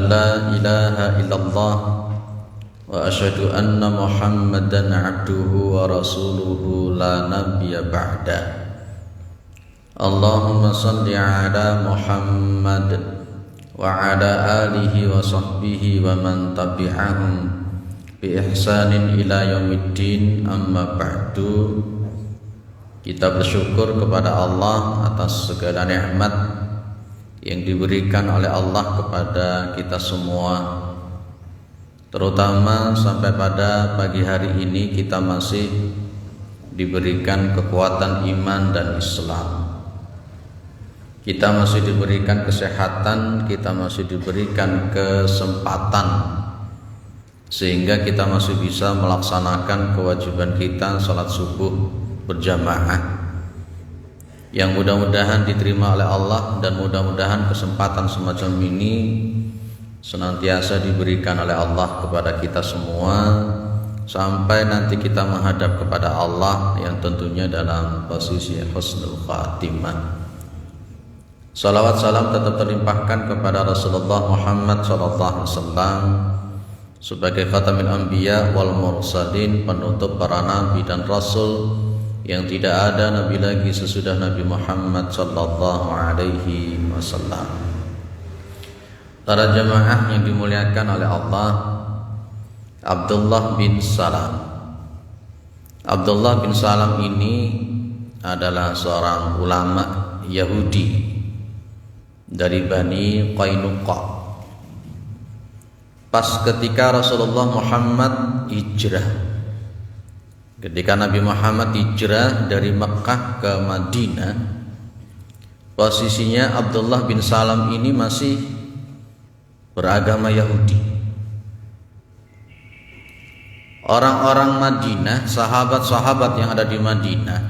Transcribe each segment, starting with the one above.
La ilaha illallah wa asyhadu anna Muhammadan abduhu wa rasuluhu la nabiyya ba'da. Allahumma salli ala Muhammad wa ala alihi wa sahbihi wa man tabi'ahum bi ihsanin ila yaumiddin, amma ba'du. Kita bersyukur kepada Allah atas segala nikmat yang diberikan oleh Allah kepada kita semua, terutama sampai pada pagi hari ini kita masih diberikan kekuatan iman dan Islam. Kita masih diberikan kesehatan, kita masih diberikan kesempatan, sehingga kita masih bisa melaksanakan kewajiban kita salat subuh berjamaah, yang mudah-mudahan diterima oleh Allah, dan mudah-mudahan kesempatan semacam ini senantiasa diberikan oleh Allah kepada kita semua sampai nanti kita menghadap kepada Allah yang tentunya dalam posisi husnul khatimah. Salawat salam tetap terlimpahkan kepada Rasulullah Muhammad SAW sebagai khatamil anbiya wal mursalin, penutup para nabi dan rasul, yang tidak ada nabi lagi sesudah Nabi Muhammad sallallahu alaihi wasallam. Para jamaah yang dimuliakan oleh Allah, Abdullah bin Salam. Abdullah bin Salam ini adalah seorang ulama Yahudi dari Bani Qainuqa. Pas ketika Rasulullah Muhammad hijrah, ketika Nabi Muhammad hijrah dari Mekah ke Madinah, posisinya Abdullah bin Salam ini masih beragama Yahudi. Orang-orang Madinah, sahabat-sahabat yang ada di Madinah,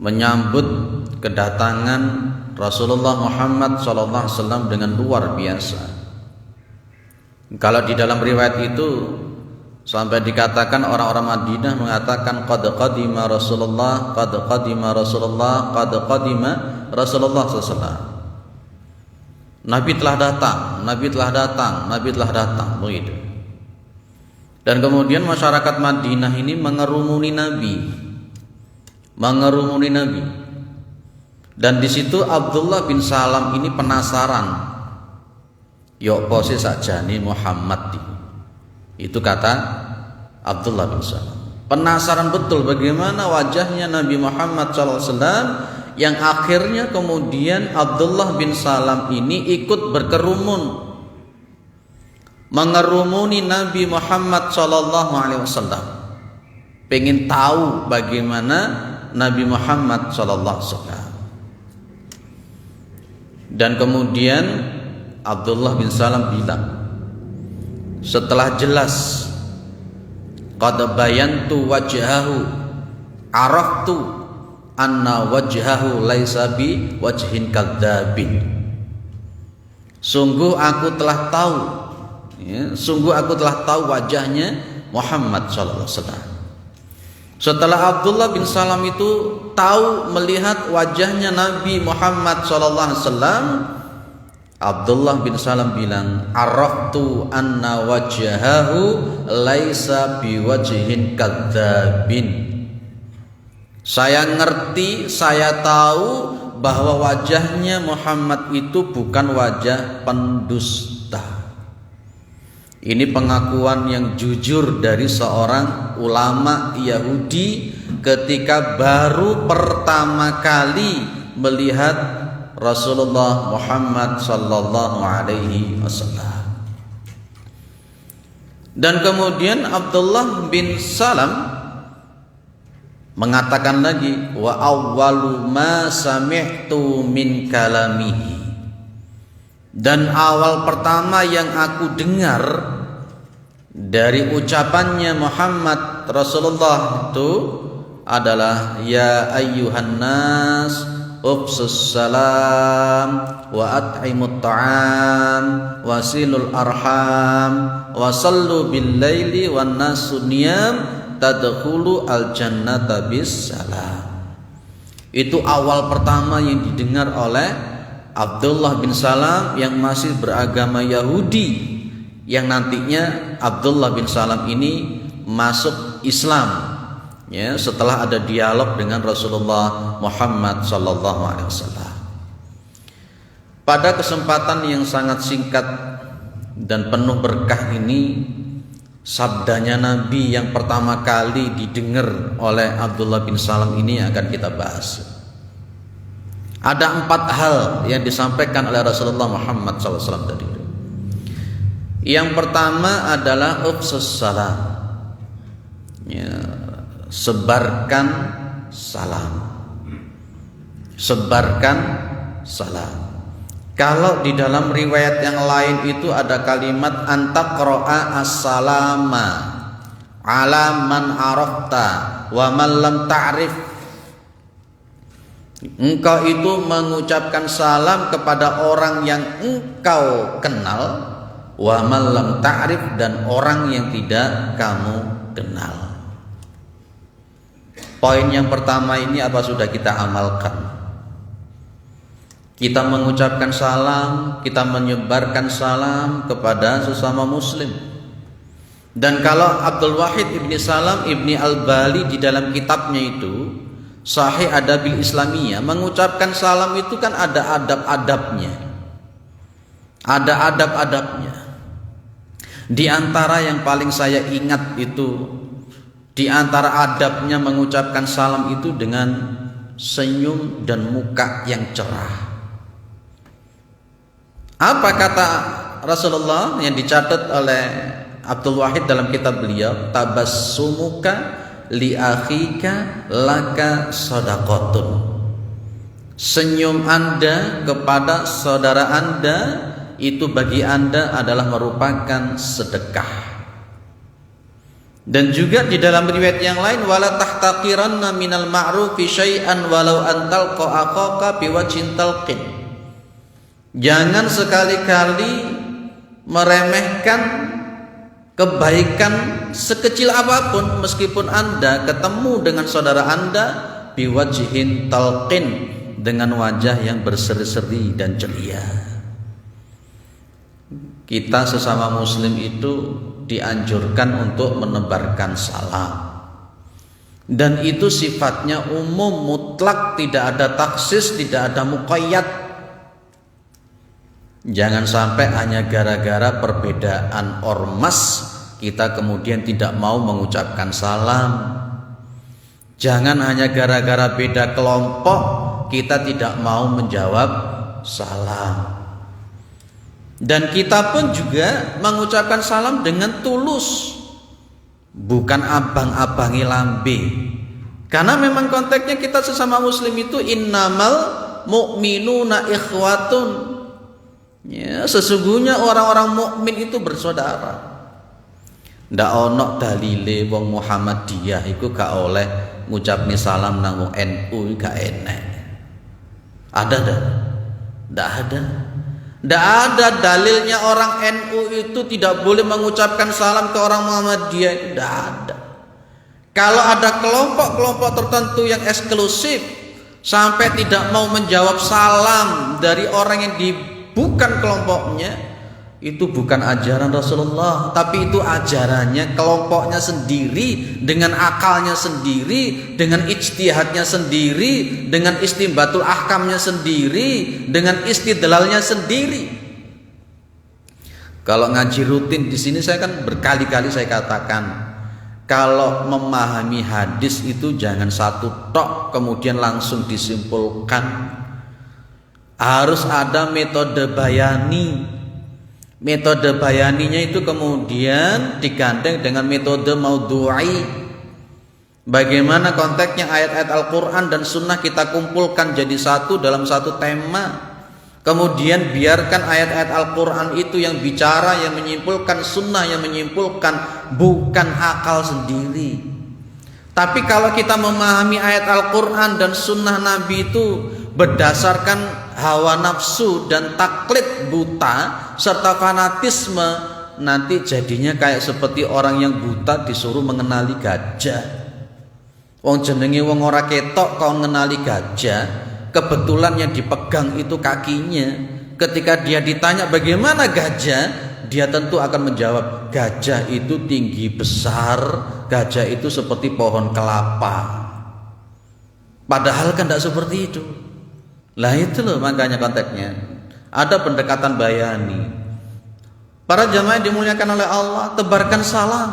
menyambut kedatangan Rasulullah Muhammad SAW dengan luar biasa. Kalau di dalam riwayat itu sampai dikatakan orang-orang Madinah mengatakan qad qadima Rasulullah, qad qadima Rasulullah, qad qadima Rasulullah SAW. Nabi telah datang, Nabi telah datang, Nabi telah datang, begitu. Dan kemudian masyarakat Madinah ini mengerumuni Nabi, mengerumuni Nabi. Dan di situ Abdullah bin Salam ini penasaran. Yo posisi sakjane Muhammad itu kata Abdullah bin Salam. Penasaran betul bagaimana wajahnya Nabi Muhammad SAW, yang akhirnya kemudian Abdullah bin Salam ini ikut berkerumun mengerumuni Nabi Muhammad SAW, pengen tahu bagaimana Nabi Muhammad SAW. Dan kemudian Abdullah bin Salam bilang, setelah jelas qad bayantu wajhahu araftu anna wajhahu laisa bi wajhin kadzabin. Sungguh aku telah tahu, sungguh aku telah tahu wajahnya Muhammad sallallahu alaihi wasallam. Setelah Abdullah bin Salam itu tahu melihat wajahnya Nabi Muhammad sallallahu alaihi wasallam, Abdullah bin Salam bilang, araftu anna wajhahu laisa biwajhin kadzabin. Saya ngerti, saya tahu bahwa wajahnya Muhammad itu bukan wajah pendusta. Ini pengakuan yang jujur dari seorang ulama Yahudi ketika baru pertama kali melihat Rasulullah Muhammad sallallahu alaihi wasallam. Dan kemudian Abdullah bin Salam mengatakan lagi, wa awwalu ma sami'tu min kalamihi. Dan awal pertama yang aku dengar dari ucapannya Muhammad Rasulullah itu adalah ya ayyuhan nas ufsus salam wa at'imut ta'am wasilul arham wa sallu bil laili wan nasu niyam tadkhulu al jannata bis salam. Itu awal pertama yang didengar oleh Abdullah bin Salam yang masih beragama Yahudi, yang nantinya Abdullah bin Salam ini masuk Islam ya setelah ada dialog dengan Rasulullah Muhammad SAW. Pada kesempatan yang sangat singkat dan penuh berkah ini, sabdanya Nabi yang pertama kali didengar oleh Abdullah bin Salam ini akan kita bahas. Ada 4 hal yang disampaikan oleh Rasulullah Muhammad SAW tadi. Yang pertama adalah ufsus salam ya, sebarkan salam. Sebarkan salam. Kalau di dalam riwayat yang lain itu ada kalimat antaqra'a as-salama ala man arafta wa man lam ta'rif. Engkau itu mengucapkan salam kepada orang yang engkau kenal, wa man lam ta'rif, dan orang yang tidak kamu kenal. Poin yang pertama ini apa sudah kita amalkan? Kita mengucapkan salam, kita menyebarkan salam kepada sesama muslim. Dan kalau Abdul Wahid ibni Salam ibni Al-Bali di dalam kitabnya itu Sahih Adabil Islamiyah mengucapkan salam itu kan ada adab-adabnya. Ada adab-adabnya. Di antara yang paling saya ingat itu, di antara adabnya mengucapkan salam itu dengan senyum dan muka yang cerah. Apa kata Rasulullah yang dicatat oleh Abdul Wahid dalam kitab beliau? Tabassumuka li akhika laka shadaqatun. Senyum Anda kepada saudara Anda itu bagi Anda adalah merupakan sedekah. Dan juga di dalam riwayat yang lain, wala tahtaqiranna minal ma'rufi syai'an walau antal qa'aqaka biwajhin talqin. Jangan sekali-kali meremehkan kebaikan sekecil apapun meskipun Anda ketemu dengan saudara Anda biwajhin talqin, dengan wajah yang berseri-seri dan ceria. Kita sesama muslim itu dianjurkan untuk menebarkan salam. Dan itu sifatnya umum, mutlak, tidak ada taksis, tidak ada muqayyad. Jangan sampai hanya gara-gara perbedaan ormas kita kemudian tidak mau mengucapkan salam. Jangan hanya gara-gara beda kelompok kita tidak mau menjawab salam. Dan kita pun juga mengucapkan salam dengan tulus, bukan abang-abangi lambe. Karena memang konteksnya kita sesama muslim itu innamal mu'minuna ikhwatun. Ya, sesungguhnya orang-orang mukmin itu bersaudara. Ndak ono dalile wong Muhammadiyah iku gak oleh ngucapni salam nang NU gak enek. Ada dah? Ndak ada. Ndak ada dalilnya orang NU itu tidak boleh mengucapkan salam ke orang Muhammadiyah, itu ndak ada. Kalau ada kelompok-kelompok tertentu yang eksklusif sampai tidak mau menjawab salam dari orang yang bukan kelompoknya, itu bukan ajaran Rasulullah, tapi itu ajarannya kelompoknya sendiri, dengan akalnya sendiri, dengan ijtihadnya sendiri, dengan istimbatul ahkamnya sendiri, dengan istidlalnya sendiri. Kalau ngaji rutin di sini saya kan berkali-kali saya katakan, kalau memahami hadis itu jangan satu tok kemudian langsung disimpulkan. Harus ada metode bayani. Metode bayaninya itu kemudian digandeng dengan metode maudhu'i. Bagaimana konteksnya ayat-ayat Al-Quran dan Sunnah kita kumpulkan jadi satu dalam satu tema. Kemudian biarkan ayat-ayat Al-Quran itu yang bicara, yang menyimpulkan, Sunnah yang menyimpulkan, bukan akal sendiri. Tapi kalau kita memahami ayat Al-Quran dan Sunnah Nabi itu berdasarkan hawa nafsu dan taklid buta serta fanatisme, nanti jadinya kayak seperti orang yang buta disuruh mengenali gajah. Wong jenenge wong ora ketok kau mengenali gajah, kebetulan yang dipegang itu kakinya, ketika dia ditanya bagaimana gajah, dia tentu akan menjawab, gajah itu tinggi besar, gajah itu seperti pohon kelapa. Padahal kan tidak seperti itu. Lah itu loh makanya konteksnya. Ada pendekatan bayani. Para jamaah yang dimuliakan oleh Allah, tebarkan salam.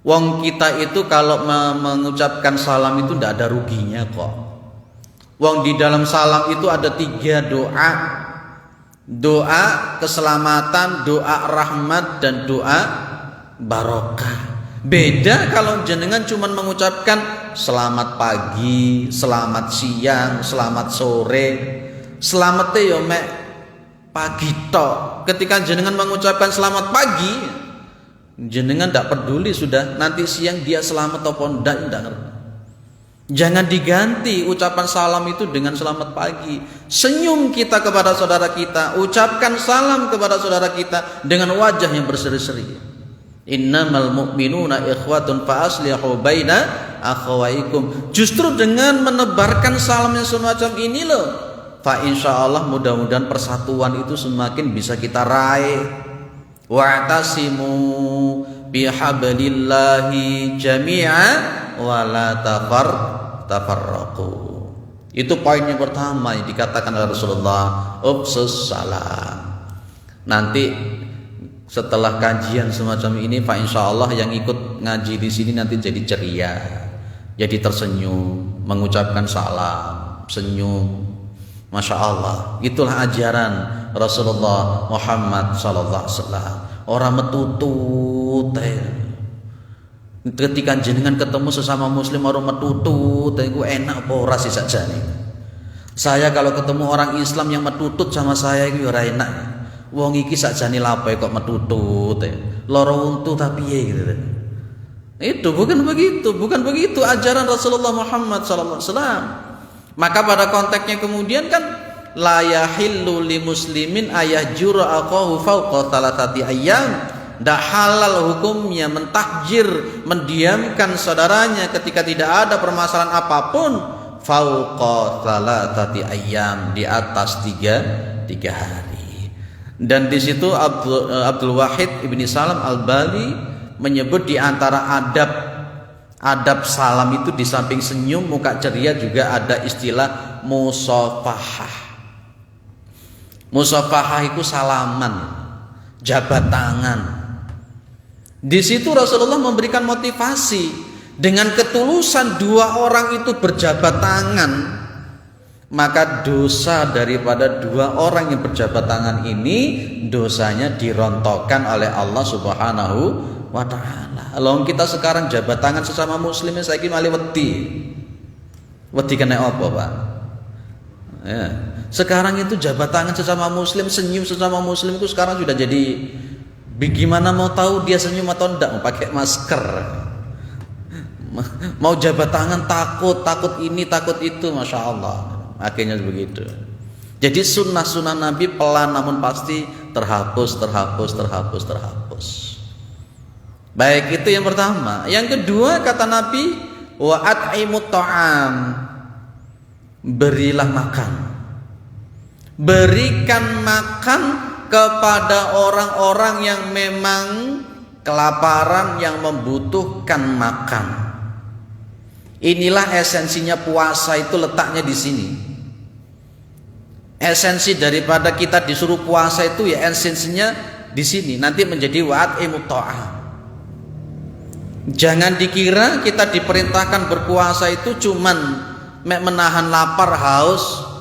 Wong kita itu kalau mengucapkan salam itu tidak ada ruginya kok. Wong di dalam salam itu ada 3 doa. Doa keselamatan, doa rahmat, dan doa barokah. Beda kalau jenengan cuma mengucapkan selamat pagi, selamat siang, selamat sore. Selamat yo mek pagi tok. Ketika jenengan mengucapkan selamat pagi, jenengan tidak peduli sudah nanti siang dia selamat atau tidak ngerti. Jangan diganti ucapan salam itu dengan selamat pagi. Senyum kita kepada saudara kita, ucapkan salam kepada saudara kita dengan wajah yang berseri-seri. Innamal mu'minuna ikhwatun fa aslihu baina akhawaikum. Justru dengan menebarkan salam yang semacam ini loh, fa insyaallah mudah-mudahan persatuan itu semakin bisa kita raih. Wa'tasimu bihablillahi jami'a wa la tafarraqu. Itu poin yang pertama yang dikatakan oleh Rasulullah, ubsus salam. Nanti setelah kajian semacam ini, fa insyaallah yang ikut ngaji di sini nanti jadi ceria, jadi tersenyum, mengucapkan salam, senyum. Masya Allah, itulah ajaran Rasulullah Muhammad sallallahu alaihi wasallam. Orang metutut. Ketika jenengan ketemu sesama muslim orang metutut, itu enak apa ora sih sakjane. Saya kalau ketemu orang Islam yang metutut sama saya itu ora enak. Wong iki sakjane lape kok metutut, loro untu tapi piye gitu. Itu bukan begitu ajaran Rasulullah Muhammad sallallahu alaihi wasallam. Maka pada konteksnya kemudian kan la yahillu li muslimin ayahjura aqahu fawqa thalathati ayyam. Tidak halal hukumnya mentahjir, mendiamkan saudaranya ketika tidak ada permasalahan apapun, fawqa thalathati ayyam, di atas tiga hari. Dan di situ Abdul Wahid Ibni Salam Al-Bali menyebut di antara adab salam itu di samping senyum muka ceria juga ada istilah musafahah. Musafahah itu salaman, jabat tangan. Di situ Rasulullah memberikan motivasi dengan ketulusan 2 orang itu berjabat tangan, maka dosa daripada 2 orang yang berjabat tangan ini dosanya dirontokkan oleh Allah Subhanahu wa ta'ala. Lalu kita sekarang jabat tangan sesama muslimnya saiki malih wedi kena apa Pak? Ya. Sekarang itu jabat tangan sesama muslim, senyum sesama muslim itu sekarang sudah jadi, bagaimana mau tahu dia senyum atau enggak? Mau pakai masker, mau jabat tangan takut ini takut itu, masya Allah. Akhirnya begitu. Jadi sunnah Nabi pelan namun pasti terhapus. Baik, itu yang pertama. Yang kedua kata Nabi, wa at'imut ta'am, berilah makan. Berikan makan kepada orang-orang yang memang kelaparan, yang membutuhkan makan. Inilah esensinya puasa, itu letaknya di sini. Esensi daripada kita disuruh puasa itu ya esensinya di sini. Nanti menjadi wa'at'imut ta'am. Jangan dikira kita diperintahkan berpuasa itu cuman menahan lapar haus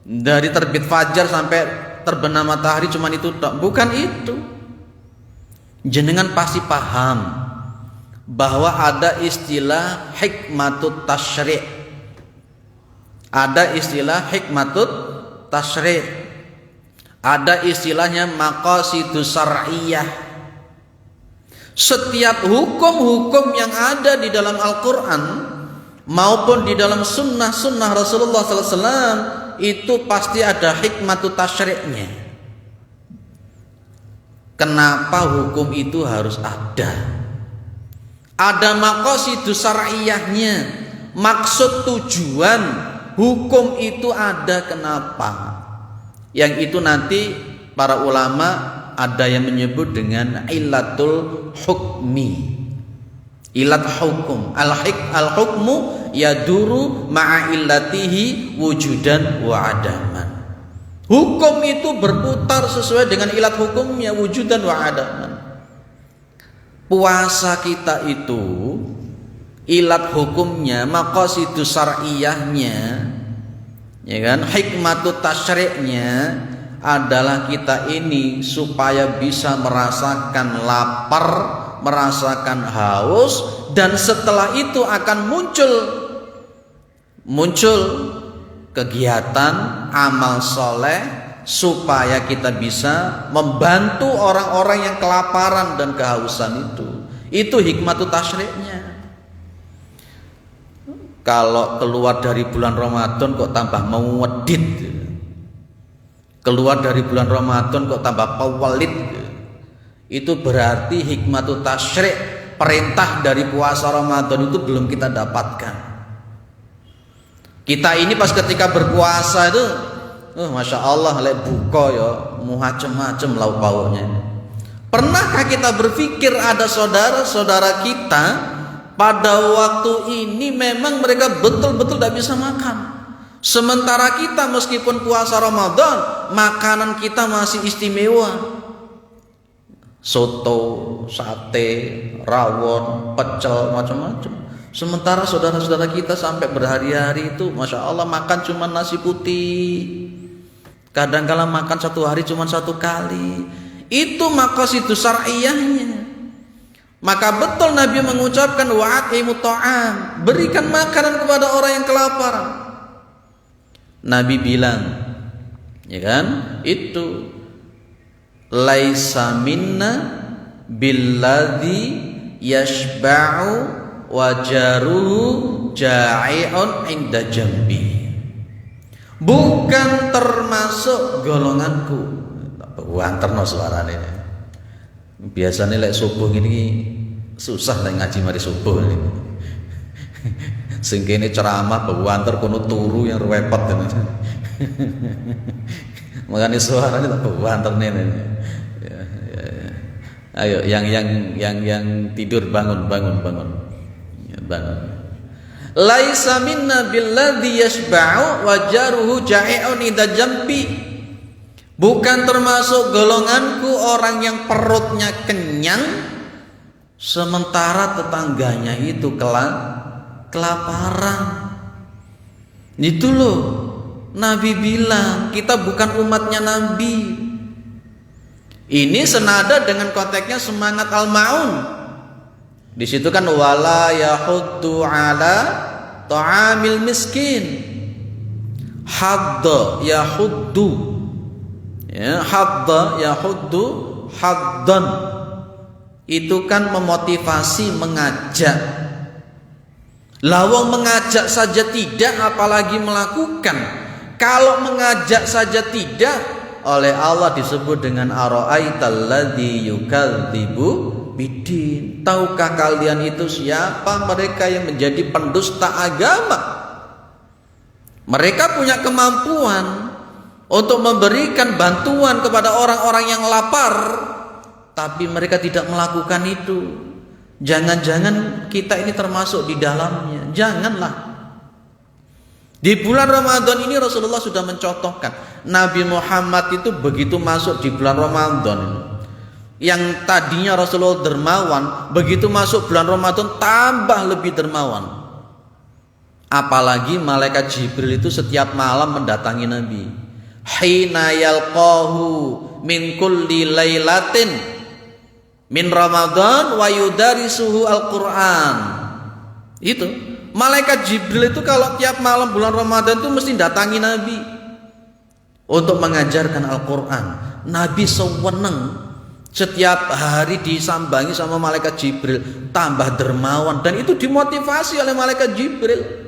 dari terbit fajar sampai terbenam matahari, cuman itu tak. Bukan itu. Jenengan pasti paham bahwa ada istilah hikmatut tasyri'. Ada istilah hikmatut tasyri'. Ada istilahnya maqasidus syar'iyyah. Setiap hukum-hukum yang ada di dalam Al-Quran maupun di dalam sunnah Rasulullah SAW itu pasti ada hikmatut tasyri'nya. Kenapa hukum itu harus ada? Ada maqasidus syar'iyyahnya, maksud tujuan hukum itu ada kenapa. Yang itu nanti para ulama ada yang menyebut dengan ilatul hukmi. Ilat hukum. Al-hukmu yaduru ma'a illatihi wujudan wa adaman. Hukum itu berputar sesuai dengan ilat hukumnya, wujudan wa adaman. Puasa kita itu ilat hukumnya, maqasidu syar'iyahnya, ya kan, hikmatut tasyri'nya adalah kita ini supaya bisa merasakan lapar, merasakan haus, dan setelah itu akan muncul kegiatan amal soleh supaya kita bisa membantu orang-orang yang kelaparan dan kehausan itu. Itu hikmatut tasyri'nya. Kalau keluar dari bulan Ramadan kok tambah mewedit, keluar dari bulan Ramadan kok tambah pewelit, itu berarti hikmatut tasyri', perintah dari puasa Ramadan itu belum kita dapatkan. Kita ini pas ketika berpuasa itu Masya Allah, lek buka ya macam-macam lauk pauknya. Pernahkah kita berpikir ada saudara-saudara kita pada waktu ini memang mereka betul-betul tidak bisa makan, sementara kita meskipun puasa Ramadan makanan kita masih istimewa, soto, sate, rawon, pecel, macam-macam. Sementara saudara-saudara kita sampai berhari-hari itu Masya Allah makan cuma nasi putih, kadang-kala makan satu hari cuma satu kali. Itu maqasidu syar'iyahnya. Maka betul Nabi mengucapkan wa'atimut ta'am, berikan makanan kepada orang yang kelaparan. Nabi bilang, ya kan, itu laisa minna billadzi yashba'u wa jaruhu ja'i'un inda jambi. Bukan termasuk golonganku. Wanterno suarane. Biasanya lek subuh ini susah lek ngaji mari subuh ini. Sing kene ceramah bewanter kono turu yang repot tenan. Makanya suaranya tak bewanter nih. Ayo yang tidur bangun. Ya, bangun. Laisa minna billadzi yashba'u wa jaruhu ja'i'un idza jambi. Bukan termasuk golonganku orang yang perutnya kenyang sementara tetangganya itu kelaparan. Itu loh Nabi bilang kita bukan umatnya Nabi. Ini senada dengan konteksnya semangat al-ma'un. Di situ kan wala yahuddu ala ta'amil miskin. Hadda yahuddu, ya, hadda yahuddu haddan, itu kan memotivasi, mengajak. Lawang mengajak saja tidak, apalagi melakukan. Kalau mengajak saja tidak, oleh Allah disebut dengan ara'aital ladzi yukadzibu bidin. Tahukah kalian itu siapa mereka yang menjadi pendusta agama? Mereka punya kemampuan untuk memberikan bantuan kepada orang-orang yang lapar, tapi mereka tidak melakukan itu. Jangan-jangan kita ini termasuk di dalamnya. Janganlah. Di bulan Ramadan ini Rasulullah sudah mencontohkan. Nabi Muhammad itu begitu masuk di bulan Ramadan, yang tadinya Rasulullah dermawan, begitu masuk bulan Ramadan tambah lebih dermawan. Apalagi malaikat Jibril itu setiap malam mendatangi Nabi. Hina yalqahu min kulli lailatin min Ramadan wa yudarisuhu al-Qur'an. Itu malaikat Jibril itu kalau tiap malam bulan Ramadan itu mesti datangi Nabi untuk mengajarkan Al-Qur'an. Nabi seweneng setiap hari disambangi sama malaikat Jibril, tambah dermawan, dan itu dimotivasi oleh malaikat Jibril.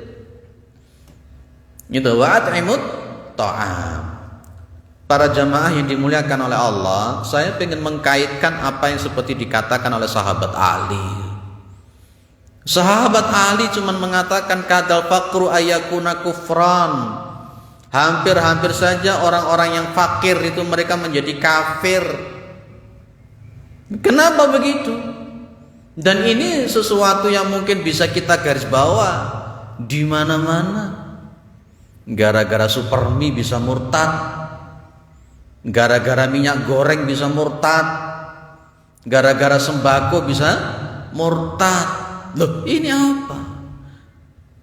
Itu wa'atimut ta'am. Para jamaah yang dimuliakan oleh Allah, saya ingin mengkaitkan apa yang seperti dikatakan oleh sahabat Ali. Sahabat Ali cuma mengatakan kadal faqru ayakuna kufran. Hampir-hampir saja orang-orang yang fakir itu mereka menjadi kafir. Kenapa begitu? Dan ini sesuatu yang mungkin bisa kita garis bawah di mana-mana. Gara-gara supermi bisa murtad, gara-gara minyak goreng bisa murtad, gara-gara sembako bisa murtad. Loh, ini apa?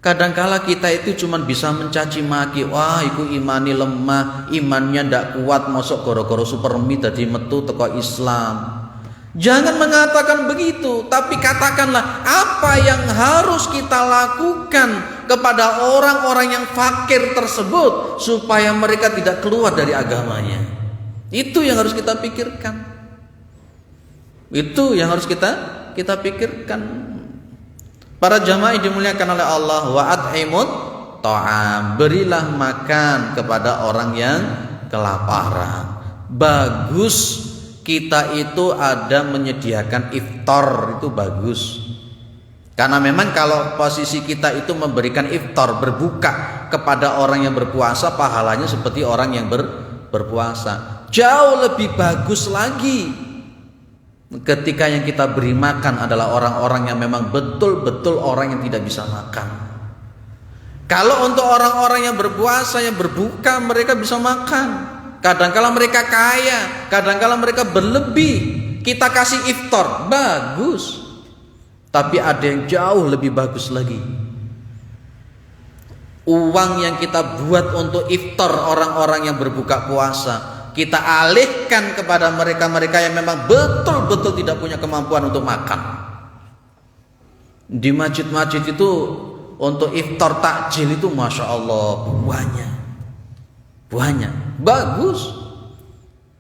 Kadangkala kita itu cuma bisa mencaci maki, wah iku imani lemah, imannya ndak kuat, mosok goro-goro supermi tadi metu teko Islam. Jangan mengatakan begitu, tapi katakanlah apa yang harus kita lakukan kepada orang-orang yang fakir tersebut supaya mereka tidak keluar dari agamanya. Itu yang harus kita pikirkan. Itu yang harus kita pikirkan. Para jamaah yang dimuliakan oleh Allah, wa at'imut ta'am, berilah makan kepada orang yang kelaparan. Bagus kita itu ada menyediakan iftar, itu bagus. Karena memang kalau posisi kita itu memberikan iftar, berbuka kepada orang yang berpuasa, pahalanya seperti orang yang berpuasa. Jauh lebih bagus lagi ketika yang kita beri makan adalah orang-orang yang memang betul-betul orang yang tidak bisa makan. Kalau untuk orang-orang yang berpuasa, yang berbuka, mereka bisa makan. Kadangkala mereka kaya, kadangkala mereka berlebih, kita kasih iftar, bagus. Tapi ada yang jauh lebih bagus lagi. Uang yang kita buat untuk iftar orang-orang yang berbuka puasa, kita alihkan kepada mereka-mereka yang memang betul-betul tidak punya kemampuan untuk makan. Di masjid-masjid itu untuk iftar takjil itu Masya Allah banyak, bagus.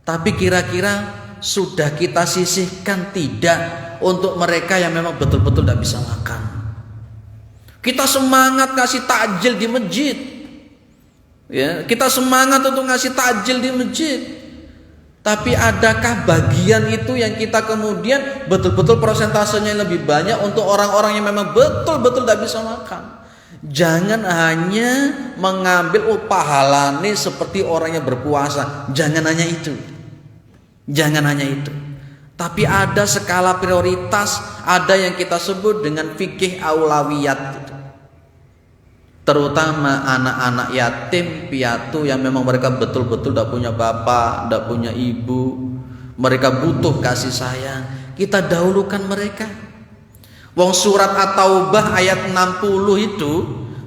Tapi kira-kira sudah kita sisihkan tidak untuk mereka yang memang betul-betul tidak bisa makan? Kita semangat ngasih takjil di masjid, ya, kita semangat untuk ngasih takjil di masjid. Tapi adakah bagian itu yang kita kemudian betul-betul persentasenya lebih banyak untuk orang-orang yang memang betul-betul tidak bisa makan? Jangan hanya mengambil pahalane seperti orang yang berpuasa. Jangan hanya itu. Tapi ada skala prioritas, ada yang kita sebut dengan fikih aulawiyat. Terutama anak-anak yatim piatu yang memang mereka betul-betul tidak punya bapak, tidak punya ibu, mereka butuh kasih sayang. Kita dahulukan mereka. Wong surat At-Taubah ayat 60 itu,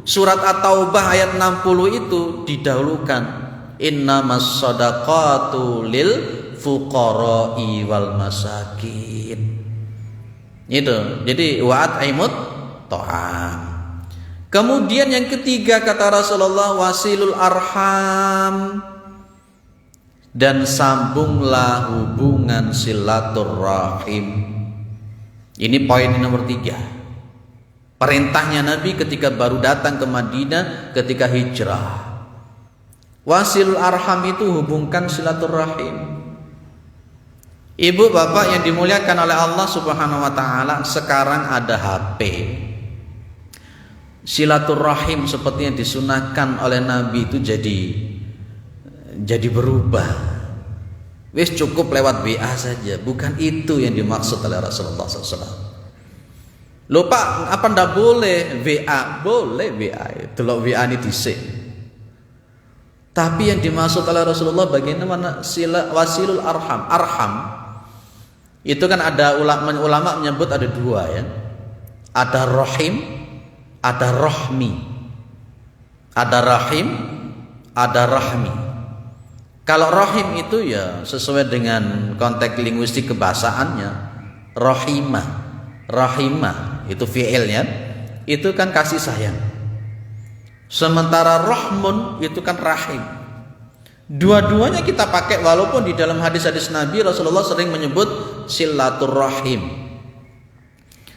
surat At-Taubah ayat 60 itu didahulukan. Innamas shadaqatu lil fuqara'i wal masakin. Itu. Jadi wa'at aimut ta'am. Kemudian yang ketiga kata Rasulullah, wasilul arham, dan sambunglah hubungan silaturrahim. Ini poin nomor 3. Perintahnya Nabi ketika baru datang ke Madinah ketika hijrah. Wasilul arham itu hubungkan silaturrahim. Ibu bapak yang dimuliakan oleh Allah Subhanahu wa taala, sekarang ada HP. Silaturrahim seperti yang disunahkan oleh Nabi itu jadi berubah. Wis cukup lewat WA saja, bukan itu yang dimaksud oleh Rasulullah SAW. Loh Pak, apa ndak boleh WA? Boleh WA, delok WA ini dhisik. Tapi yang dimaksud oleh Rasulullah bagaimana wasilul arham? Arham itu kan ada ulama menyebut ada 2 ya. Ada rahim, ada rahmi. Ada rahim, ada rahmi. Kalau rahim itu ya sesuai dengan konteks linguistik kebahasaannya, rahimah itu fi'ilnya, itu kan kasih sayang. Sementara rahmun itu kan rahim. Dua-duanya kita pakai, walaupun di dalam hadis-hadis Nabi Rasulullah sering menyebut silaturrahim.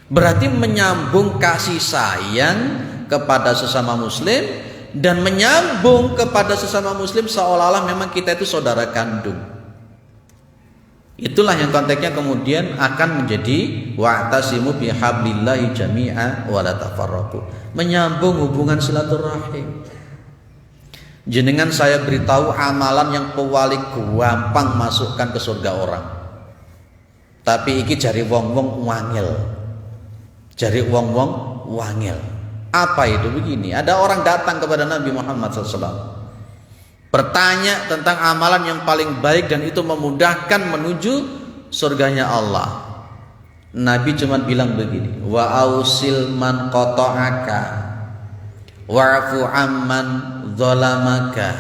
Berarti menyambung kasih sayang kepada sesama muslim dan menyambung kepada sesama muslim seolah-olah memang kita itu saudara kandung. Itulah yang konteksnya kemudian akan menjadi wa'tasimu bihablillahi jami'a wa la tafarraqu. Menyambung hubungan silaturahim. Jenengan saya beritahu amalan yang paling gampang masukkan ke surga orang. Tapi iki jari wong-wong wangil. Jari wong-wong wangil. Apa itu? Begini, ada orang datang kepada Nabi Muhammad SAW bertanya tentang amalan yang paling baik dan itu memudahkan menuju surganya Allah. Nabi cuma bilang begini, wa ausil man qata'aka wa'fu amman zalamaka,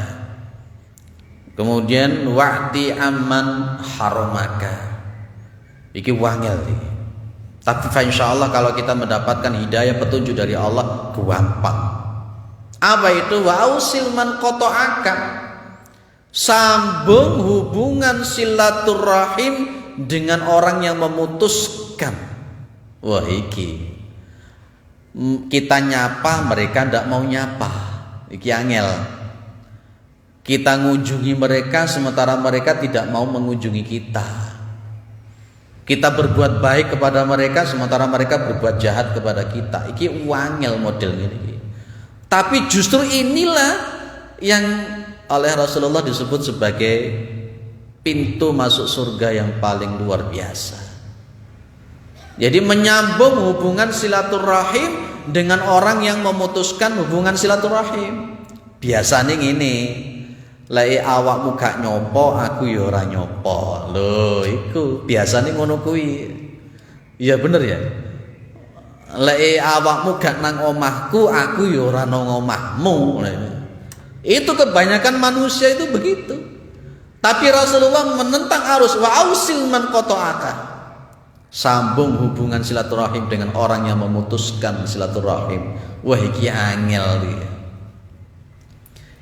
kemudian wa'ti amman haramaka. Iki wangel iki. Tapi insyaallah kalau kita mendapatkan hidayah petunjuk dari Allah gampang. Apa itu? Wa ausil man qata'aka, sambung hubungan silaturahim dengan orang yang memutuskan. Wah, iki kita nyapa mereka ndak mau nyapa, iki angel. Kita ngunjungi mereka sementara mereka tidak mau mengunjungi kita. Kita berbuat baik kepada mereka sementara mereka berbuat jahat kepada kita. Iki wangel model ini. Tapi justru inilah yang oleh Rasulullah disebut sebagai pintu masuk surga yang paling luar biasa. Jadi menyambung hubungan silaturahim dengan orang yang memutuskan hubungan silaturahim. Biasanya gini, lek awakmu gak nyopo, aku ya ora nyopo. Lho, iku biasanya ngono kuwi. Iya bener ya. Lek awakmu gak nang omahku, aku ya ora nang omahmu. Itu kebanyakan manusia itu begitu. Tapi Rasulullah menentang arus, wa ausil man qata'aka, sambung hubungan silaturahim dengan orang yang memutuskan silaturahim. Wah, iki angel dia.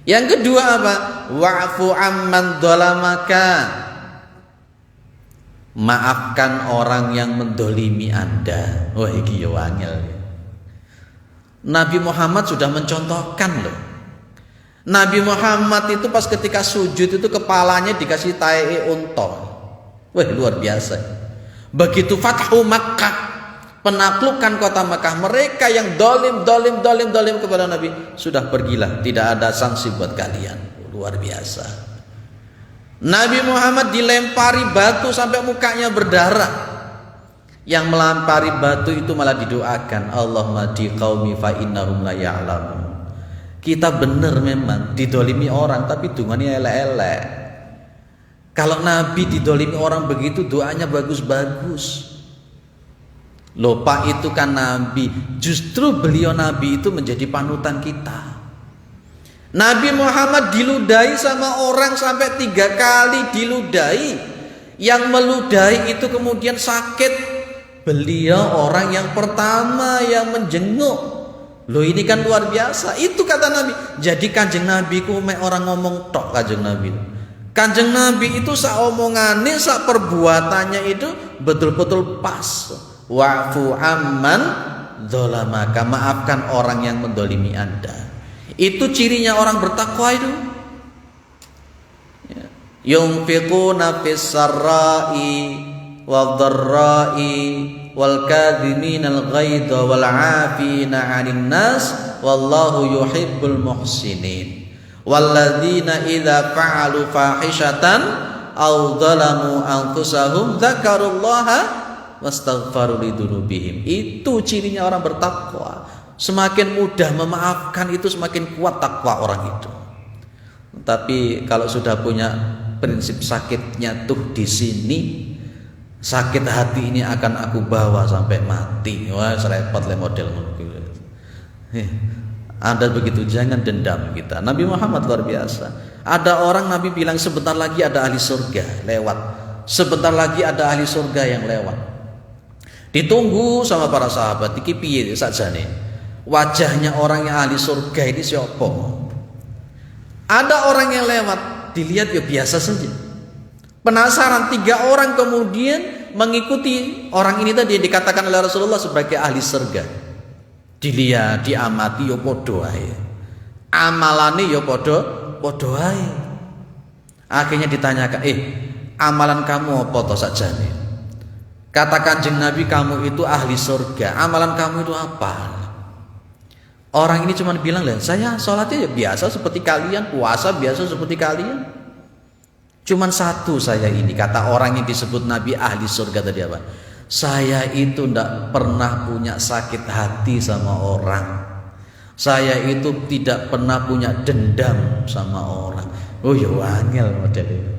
Yang kedua apa? Wa'fu amman dhalamaka, maafkan orang yang mendolimi Anda. Wah, iki ya angel. Nabi Muhammad sudah mencontohkan loh. Nabi Muhammad itu pas ketika sujud itu kepalanya dikasih tai unta. Wah, luar biasa. Begitu Fathu Makkah, penaklukan kota Makkah, mereka yang dolim kepada Nabi, sudah pergilah, tidak ada sanksi buat kalian. Luar biasa. Nabi Muhammad dilempari batu sampai mukanya berdarah. Yang melempari batu itu malah didoakan, Allahumma di qaumi fa innahum la ya'lamun. Kita benar memang didolimi orang, tapi doanya elek-elek. Kalau Nabi didolimi orang begitu, doanya bagus-bagus. Loh Pak, itu kan Nabi. Justru beliau Nabi itu menjadi panutan kita. Nabi Muhammad diludahi sama orang sampai 3 kali diludahi. Yang meludahi itu kemudian sakit. Beliau orang yang pertama yang menjenguk. Loh ini kan luar biasa. Itu kata Nabi. Jadi kanjeng Nabi ku mek orang ngomong tok kanjeng Nabi. Kanjeng Nabi itu sak omongane, sak perbuatannya itu betul-betul pas. Wa'fu amman dzalamaka, maafkan orang yang mendolimi Anda. Itu cirinya orang bertakwa itu. Yunfiquna fis sarra'i wadh-dharra'i wal kadhiminal ghaidha wal 'afina 'anil nas wallahu yuhibbul muhsinin. Walladzina idza fa'alu fahishatan aw dzalamu anfusahum dzakarullaha wastaghfaru lidzunubihim. Itu cirinya orang bertakwa. Semakin mudah memaafkan itu semakin kuat takwa orang itu. Tapi kalau sudah punya prinsip sakitnya tuh di sini, sakit hati ini akan aku bawa sampai mati. Wah, serempet le model. Anda begitu, jangan dendam kita. Nabi Muhammad luar biasa. Ada orang Nabi bilang sebentar lagi ada ahli surga lewat. Sebentar lagi ada ahli surga yang lewat. Ditunggu sama para sahabat. Iki piye sajane? Wajahnya orang yang ahli surga ini siapa? Ada orang yang lewat, dilihat ya biasa saja. Penasaran, 3 orang kemudian mengikuti orang ini tadi yang dikatakan oleh Rasulullah sebagai ahli surga. Dilihat, diamati ya padha ae. Amalane ya padha ae. Akhirnya ditanyakan, amalan kamu apa to sakjane? Kata Kanjeng Nabi, kamu itu ahli surga. Amalan kamu itu apa? Orang ini cuma bilang, lah saya sholatnya ya biasa seperti kalian, puasa biasa seperti kalian. Cuman satu saya ini, kata orang yang disebut Nabi ahli surga tadi apa? Saya itu tidak pernah punya sakit hati sama orang. Saya itu tidak pernah punya dendam sama orang. Oh ya wangel modelnya.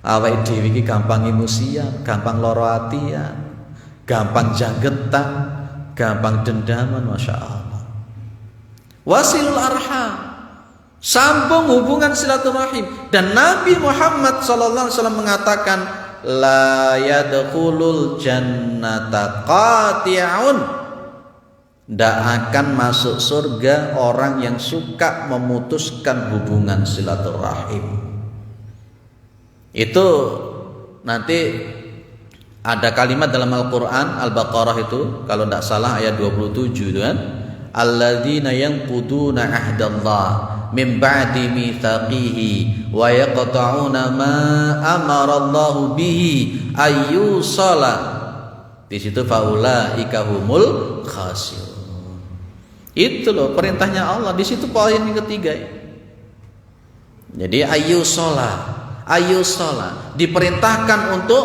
Awake dhewe iki gampang emosian, gampang loro atian, gampang janggetan, gampang dendaman, masya Allah. Wasilul arham, sambung hubungan silaturahim. Dan Nabi Muhammad SAW mengatakan, la yadkhulul jannata qati'un. Tidak akan masuk surga orang yang suka memutuskan hubungan silaturahim. Itu nanti ada kalimat dalam Al-Quran Al-Baqarah itu, kalau tidak salah ayat 27 itu kan, alladzina yanquduna ahdallah min ba'di mitsaqihi wa yaqta'una ma amarallahu bihi ayyusala. Di situ faulaika humul khasirun. Itu loh perintahnya Allah. Di situ poin yang ketiga. Jadi ayu sholat diperintahkan untuk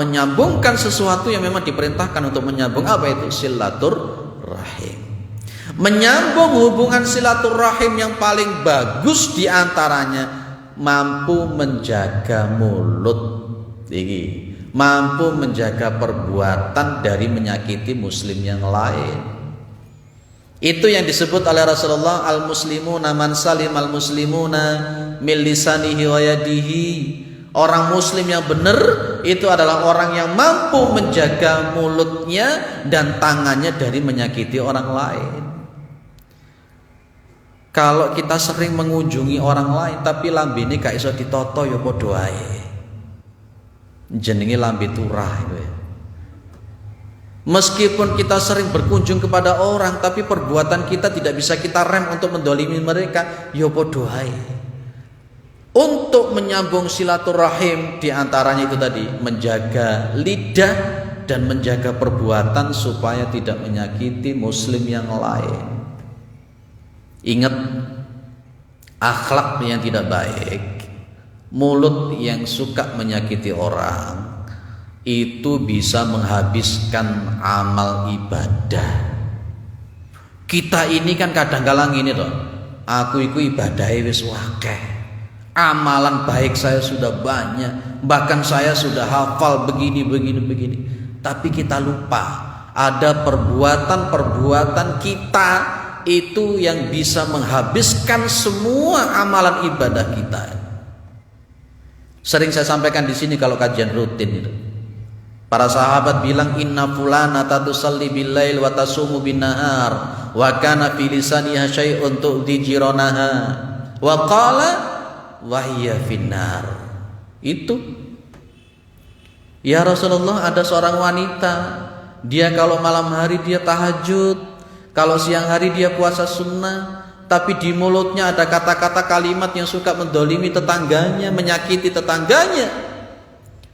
menyambungkan sesuatu yang memang diperintahkan untuk menyambung. Apa itu? Silaturahim. Menyambung hubungan silaturahim yang paling bagus diantaranya mampu menjaga mulut, mampu menjaga perbuatan dari menyakiti muslim yang lain. Itu yang disebut oleh Rasulullah, al-muslimuna man salim al-muslimuna min lisanihi wa yadihi. Orang muslim yang benar itu adalah orang yang mampu menjaga mulutnya dan tangannya dari menyakiti orang lain. Kalau kita sering mengunjungi orang lain tapi lambene gak iso ditoto ya padha ae. Jenenge lambe turah itu ya. Meskipun kita sering berkunjung kepada orang, tapi perbuatan kita tidak bisa kita rem untuk mendolimi mereka, ya padha ae. Untuk menyambung silaturahim diantaranya itu tadi, menjaga lidah dan menjaga perbuatan supaya tidak menyakiti muslim yang lain. Ingat, akhlak yang tidak baik, mulut yang suka menyakiti orang, itu bisa menghabiskan amal ibadah. Kita ini kan kadang-kadang ini loh, aku itu ibadahnya wis wakeh, amalan baik saya sudah banyak, bahkan saya sudah hafal begini. Tapi kita lupa ada perbuatan kita itu yang bisa menghabiskan semua amalan ibadah kita. Sering saya sampaikan di sini kalau kajian rutin itu. Para sahabat bilang, inna fulana tatusalli billail wa tasumu bin nahar wa kana fi lisaniha syai'un tu'dhi jiranaha wa qala wa hiya finnar. Itu ya Rasulullah, ada seorang wanita, dia kalau malam hari dia tahajud, kalau siang hari dia puasa sunnah, tapi di mulutnya ada kata-kata kalimat yang suka mendolimi tetangganya, menyakiti tetangganya.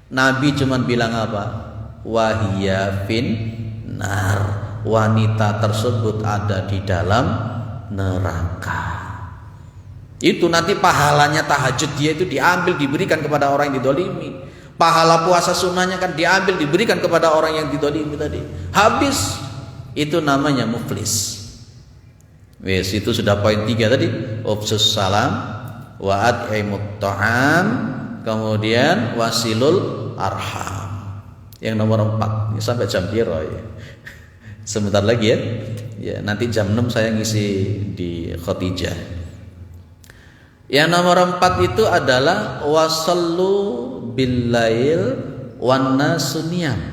Nabi cuma bilang apa? Wahia finnar, wanita tersebut ada di dalam neraka. Itu nanti pahalanya tahajud dia itu diambil diberikan kepada orang yang didolimi. Pahala puasa sunnahnya kan diambil diberikan kepada orang yang didolimi tadi. Habis. Itu namanya muflis. Wes, itu sudah poin 3 tadi. Ufsus salam wa at'imut ta'am, kemudian wasilul arham. Yang nomor 4 ini sampai jam piro ya. Sebentar lagi ya. Ya, nanti jam 6 saya ngisi di Khotijah. Yang nomor 4 itu adalah wasallu billail wan nasu niyam.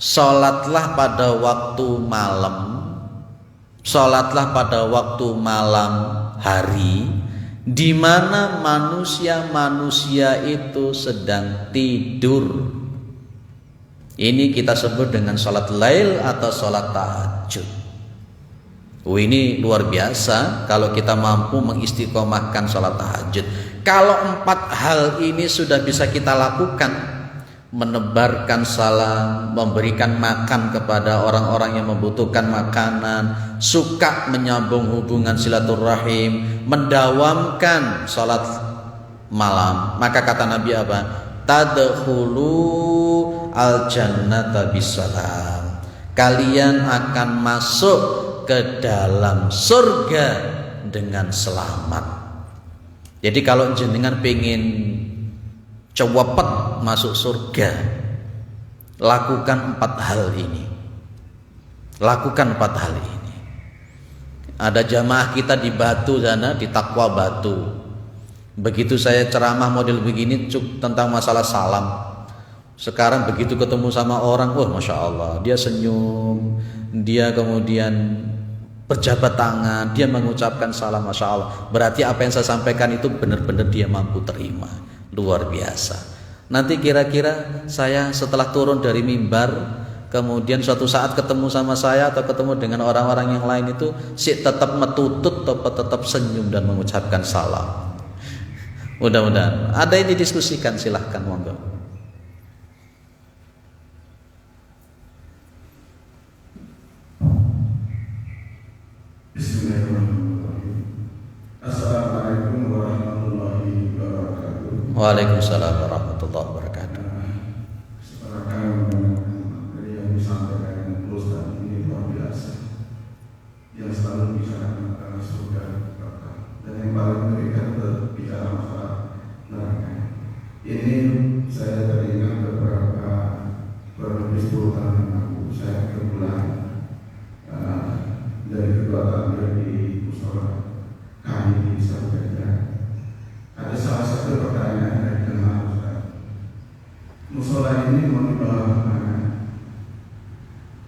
Salatlah pada waktu malam. Salatlah pada waktu malam hari, di mana manusia-manusia itu sedang tidur. Ini kita sebut dengan salat lail atau salat tahajud. Ini luar biasa kalau kita mampu mengistiqomahkan sholat tahajud. Kalau 4 hal ini sudah bisa kita lakukan, menebarkan salam, memberikan makan kepada orang-orang yang membutuhkan makanan, suka menyambung hubungan silaturahim, mendawamkan sholat malam, maka kata Nabi apa? Tadkhulu al-jannata bisalam. Kalian akan masuk ke dalam surga dengan selamat. Jadi kalau jenengan pengen cepet masuk surga, lakukan 4 hal ini. Lakukan 4 hal ini. Ada jamaah kita di Batu sana, di Takwa Batu. Begitu saya ceramah model begini tentang masalah salam, sekarang begitu ketemu sama orang, wah Masya Allah, dia senyum, dia kemudian berjabat tangan, dia mengucapkan salam, Masya Allah. Berarti apa yang saya sampaikan itu benar-benar dia mampu terima. Luar biasa. Nanti kira-kira saya setelah turun dari mimbar, kemudian suatu saat ketemu sama saya atau ketemu dengan orang-orang yang lain itu, si tetap metutut atau tetap senyum dan mengucapkan salam. Mudah-mudahan ada yang didiskusikan, silahkan monggo. Bismillahirrahmanirrahim. Assalamualaikum warahmatullahi wabarakatuh. Waalaikumsalam warahmatullahi wabarakatuh. Sekarang materi yang disampaikan Ustaz ini luar biasa, yang selalu bicara tentang surga neraka, dan yang paling mengerikan berbicara masalah neraka. Ini saya teringat beberapa kurang lebih 10 tahun yang lalu saya kebetulan dari kedua tampil di musola kami di Surabaya. Ada salah satu pertanyaan dari jemaah Ustaz. Musola ini mau dibawa kemana?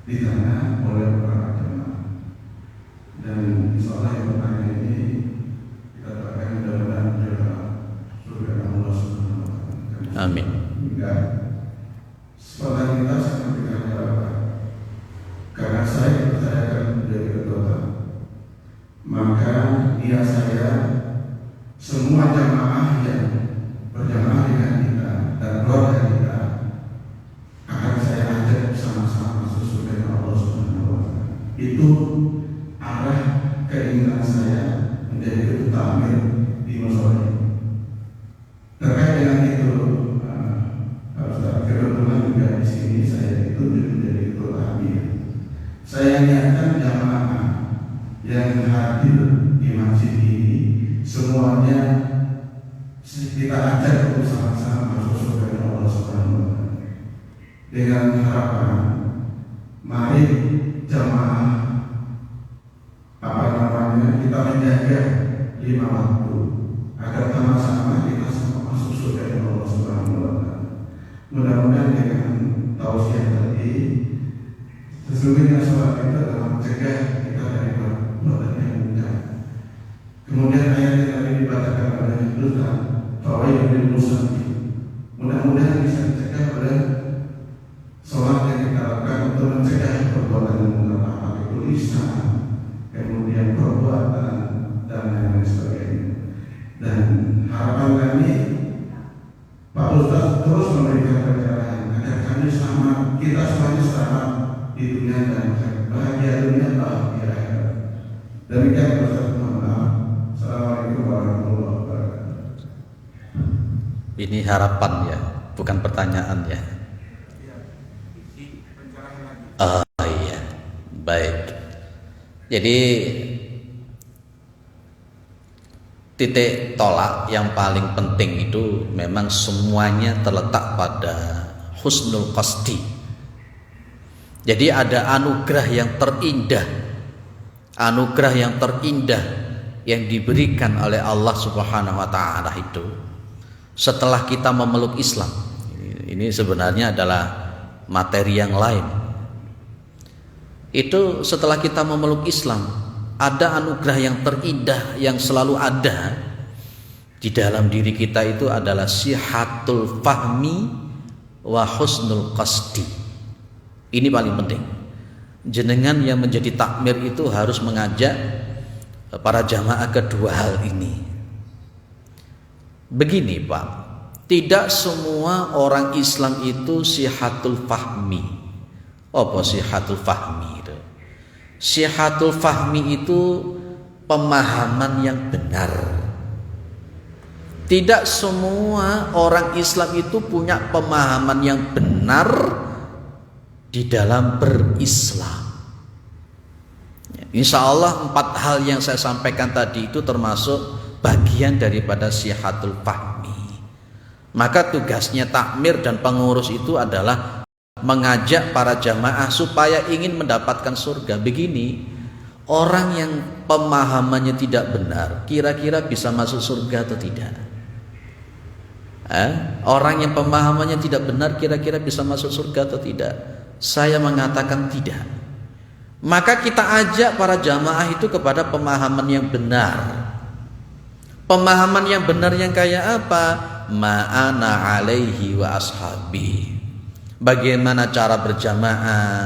Ditanya oleh para jemaah. Dan insyaallah yang bertanya ini kita doakan mudah-mudahan menjaga surga Allah Subhanahu wa Ta'ala. Amin. Hingga spontanitas yang bertanya apa? Karena saya dipercayakan menjadi ketua, maka dia saya semua jamaah yang berjamaah dengan kita dan keluarga kita akan saya ajak bersama-sama masuk surga Allah Subhanahu wa Ta'ala. Itu arah keinginan saya menjadi ketua amir di musola ini. Terkait dengan itu, kebetulan juga di sini saya ditunjuk menjadi ketua amir. Saya niatkan jamaah yang hadir di masjid ini semuanya kita ajak untuk sama-sama masuk surga Allah Subhanahu wa Ta'ala. Dengan harapan, mari jamaah kita menjaga 5 waktu agar sama-sama kita semua masuk surga Allah Subhanahu wa Ta'ala. Mudah-mudahan dengan tausiah tadi, sesungguhnya sholat itu adalah mencegah kita dari perbuatan yang mudah. Kemudian ayat yang tadi dibacakan oleh Ustaz, fawailul musallin, mudah-mudahan bisa dicegah oleh sholat yang kita lakukan untuk mencegah perbuatan yang mudah, apakah itu lisan, kemudian perbuatan dan lain sebagainya. Dan harapan kami Pak Ustaz terus memberikan pencerahan agar kami selamat, kita semuanya selamat di dunia dan bahagia dunia bahagia akhirat. Demikian Ustaz, mohon maaf. Assalamualaikum warahmatullahi wabarakatuh. Ini harapan ya, bukan pertanyaan ya. Oh iya, baik. Jadi titik tolak yang paling penting itu memang semuanya terletak pada husnul qasdi. Jadi ada anugerah yang terindah, anugerah yang terindah yang diberikan oleh Allah Subhanahu wa Ta'ala itu setelah kita memeluk Islam. Ini sebenarnya adalah materi yang lain. Itu setelah kita memeluk Islam, ada anugerah yang terindah yang selalu ada di dalam diri kita, itu adalah sihatul fahmi wa husnul qasdi. Ini paling penting. jenengan yang menjadi takmir itu harus mengajak para jamaah kedua hal ini. Begini Pak, tidak semua orang Islam itu sihatul fahmi. Apa sihatul fahmi itu? Sihatul fahmi itu pemahaman yang benar. Tidak semua orang Islam itu punya pemahaman yang benar di dalam berislam. Insya Allah 4 hal yang saya sampaikan tadi itu termasuk bagian daripada sihatul fahmi. Maka tugasnya takmir dan pengurus itu adalah mengajak para jamaah supaya ingin mendapatkan surga. Begini, orang yang pemahamannya tidak benar kira-kira bisa masuk surga atau tidak? Orang yang pemahamannya tidak benar kira-kira bisa masuk surga atau tidak? Saya mengatakan tidak. Maka kita ajak para jamaah itu kepada pemahaman yang benar. Pemahaman yang benar yang kayak apa? Ma'ana alaihi wa ashabi. Bagaimana cara berjamaah,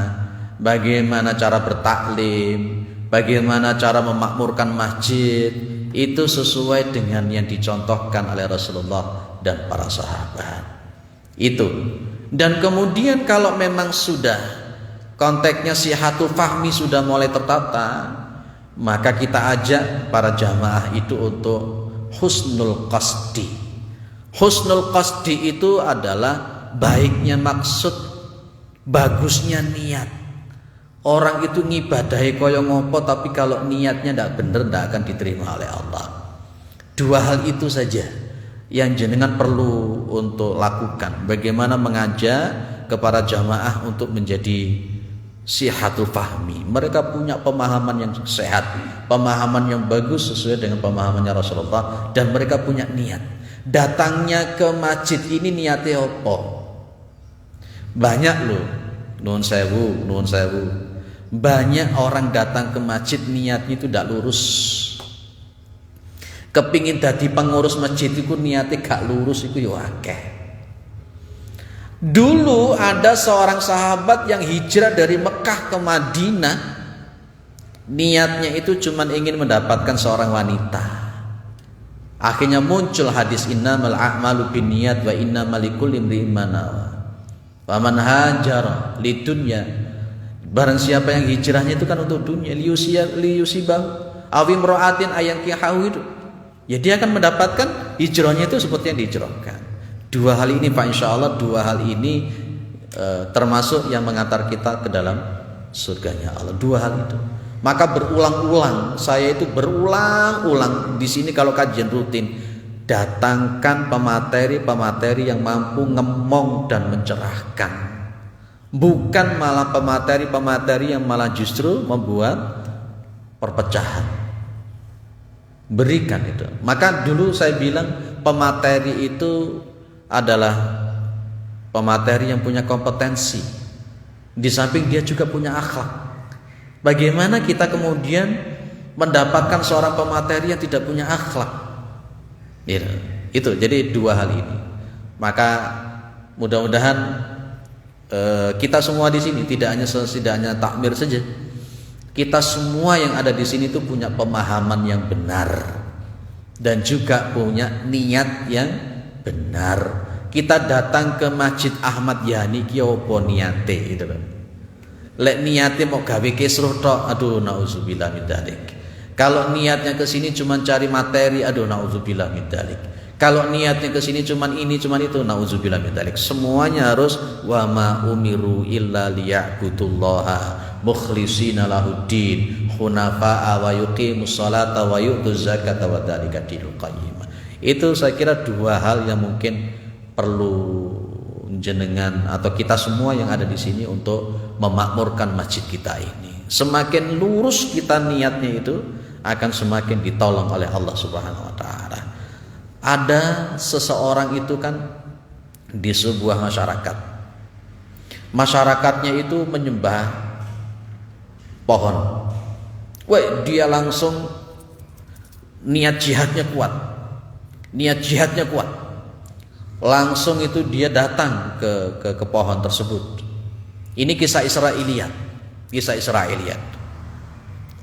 bagaimana cara bertaklim, bagaimana cara memakmurkan masjid, itu sesuai dengan yang dicontohkan oleh Rasulullah dan para sahabat. Itu. Dan kemudian kalau memang sudah konteksnya sihatul fahmi sudah mulai tertata, maka kita ajak para jamaah itu untuk husnul qasdi. Husnul qasdi itu adalah baiknya maksud, bagusnya niat. Orang itu ngibadahi koyo ngopo, tapi kalau niatnya tidak benar tidak akan diterima oleh Allah. 2 hal itu saja yang jenengan perlu untuk lakukan. Bagaimana mengajak kepada jamaah untuk menjadi sihatul fahmi. Mereka punya pemahaman yang sehat, pemahaman yang bagus sesuai dengan pemahamannya Rasulullah, dan mereka punya niat. Datangnya ke masjid ini niatnya apa? Banyak loh, nuwun sewu. Banyak orang datang ke masjid niatnya itu tidak lurus. Kepingin dadi pengurus masjid itu niatnya gak lurus itu ya akeh. Dulu ada seorang sahabat yang hijrah dari Mekah ke Madinah. Niatnya itu cuma ingin mendapatkan seorang wanita. Akhirnya muncul hadis innamal a'malu binniyat wa innamal likulli imri'in ma nawa. Faman hajara lidunya, barang siapa yang hijrahnya itu kan untuk dunia, liyusibah awim ro'atin ayang kihahu itu, ya dia akan mendapatkan hijrahnya itu seperti yang dihijrahkan. 2 hal ini Pak, insya Allah 2 hal ini termasuk yang mengantar kita ke dalam surganya Allah. 2 hal itu. Maka berulang-ulang, saya itu berulang-ulang di sini kalau kajian rutin, datangkan pemateri-pemateri yang mampu ngemong dan mencerahkan. Bukan malah pemateri-pemateri yang malah justru membuat perpecahan. Berikan itu. Maka dulu saya bilang pemateri itu adalah pemateri yang punya kompetensi. Di samping dia juga punya akhlak. Bagaimana kita kemudian mendapatkan seorang pemateri yang tidak punya akhlak? Itu jadi 2 hal ini. Maka mudah-mudahan kita semua di sini tidak hanya takmir saja. Kita semua yang ada di sini itu punya pemahaman yang benar dan juga punya niat yang benar. Kita datang ke Masjid Ahmad Yani ki opo niate itu kan. Lek niate mau gawe kisruh tok, aduh nauzubillah min dzalik. Kalau niatnya ke sini cuma cari materi, aduh nauzubillah min dzalik. Kalau niatnya ke sini cuma ini, cuma itu, nauzubillah min dzalik. Semuanya harus wa ma umiru illa liya'budullaha mukhlishina lahuddin hunafa'a wa yuqimus salata wa yu'tuz zakata wa dzalika dinul qayyim. Itu saya kira 2 hal yang mungkin perlu jenengan atau kita semua yang ada di sini untuk memakmurkan masjid kita ini. Semakin lurus kita niatnya itu akan semakin ditolong oleh Allah Subhanahu wa taala. Ada seseorang itu kan di sebuah masyarakat. Masyarakatnya itu menyembah pohon. Dia langsung niat jihadnya kuat. Langsung itu dia datang ke pohon tersebut. Ini kisah Israiliyat. kisah Israiliyat.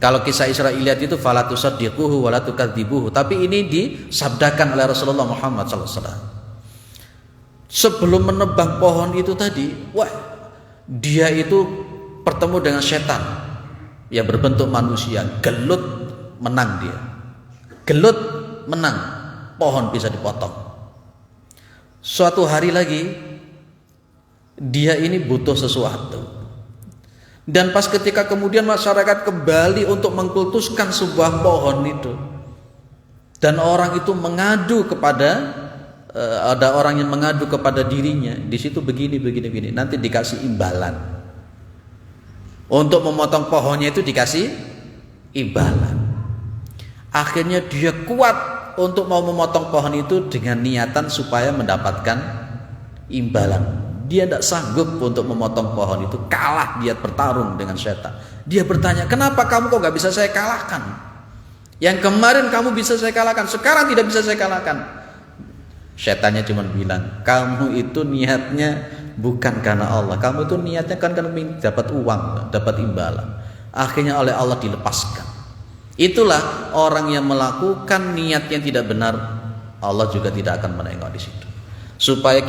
Kalau kisah Israiliyat itu fala tusaddiquhu wa la tukadzibuhu, tapi ini disabdakan oleh Rasulullah Muhammad SAW. Sebelum menebang pohon itu tadi, wah, dia itu bertemu dengan setan yang berbentuk manusia. Gelut, menang dia. Gelut, menang. Pohon bisa dipotong. Suatu hari lagi, dia ini butuh sesuatu. Dan pas ketika kemudian masyarakat kembali untuk mengkultuskan sebuah pohon itu, dan orang itu mengadu kepada ada orang yang mengadu kepada dirinya, di situ begini, nanti dikasih imbalan. Untuk memotong pohonnya itu dikasih imbalan. Akhirnya dia kuat untuk mau memotong pohon itu dengan niatan supaya mendapatkan imbalan. Dia tidak sanggup untuk memotong pohon itu, kalah dia bertarung dengan setan. Dia bertanya, kenapa kamu kok gak bisa saya kalahkan? Yang kemarin kamu bisa saya kalahkan, sekarang tidak bisa saya kalahkan. Setannya cuma bilang, kamu itu niatnya bukan karena Allah, kamu itu niatnya kan karena dapat uang, dapat imbalan. Akhirnya oleh Allah dilepaskan. Itulah orang yang melakukan niat yang tidak benar, Allah juga tidak akan menengok di situ. Supaya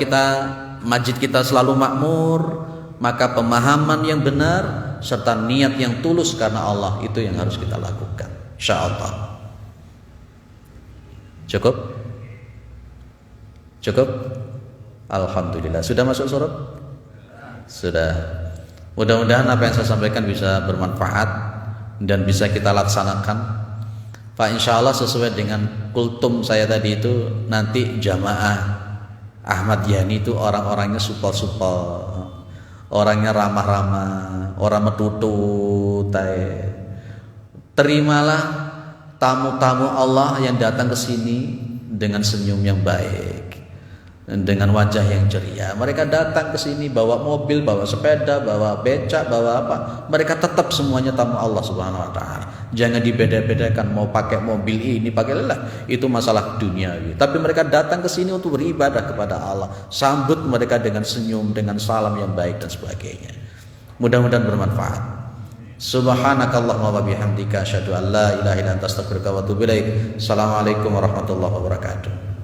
masjid kita selalu makmur, maka pemahaman yang benar serta niat yang tulus karena Allah itu yang harus kita lakukan. Insyaallah. Cukup? Alhamdulillah. Sudah masuk surat? Sudah. Mudah-mudahan apa yang saya sampaikan bisa bermanfaat dan bisa kita laksanakan. Pak, insya Allah sesuai dengan kultum saya tadi itu, nanti jamaah Ahmad Yani itu orang-orangnya supel-supel, orangnya ramah-ramah, orang metutut. Terimalah tamu-tamu Allah yang datang ke sini dengan senyum yang baik, dengan wajah yang ceria. Mereka datang ke sini bawa mobil, bawa sepeda, bawa becak, bawa apa. Mereka tetap semuanya tamu Allah Subhanahu wa taala. Jangan dibeda-bedakan, mau pakai mobil ini, pakai lelah, itu masalah duniawi. Tapi mereka datang ke sini untuk beribadah kepada Allah. Sambut mereka dengan senyum, dengan salam yang baik dan sebagainya. Mudah-mudahan bermanfaat. Subhanakallahumma wa bihamdika asyhadu an la ilaha illa anta astaghfiruka wa atubu ilaik. Assalamualaikum warahmatullahi wabarakatuh.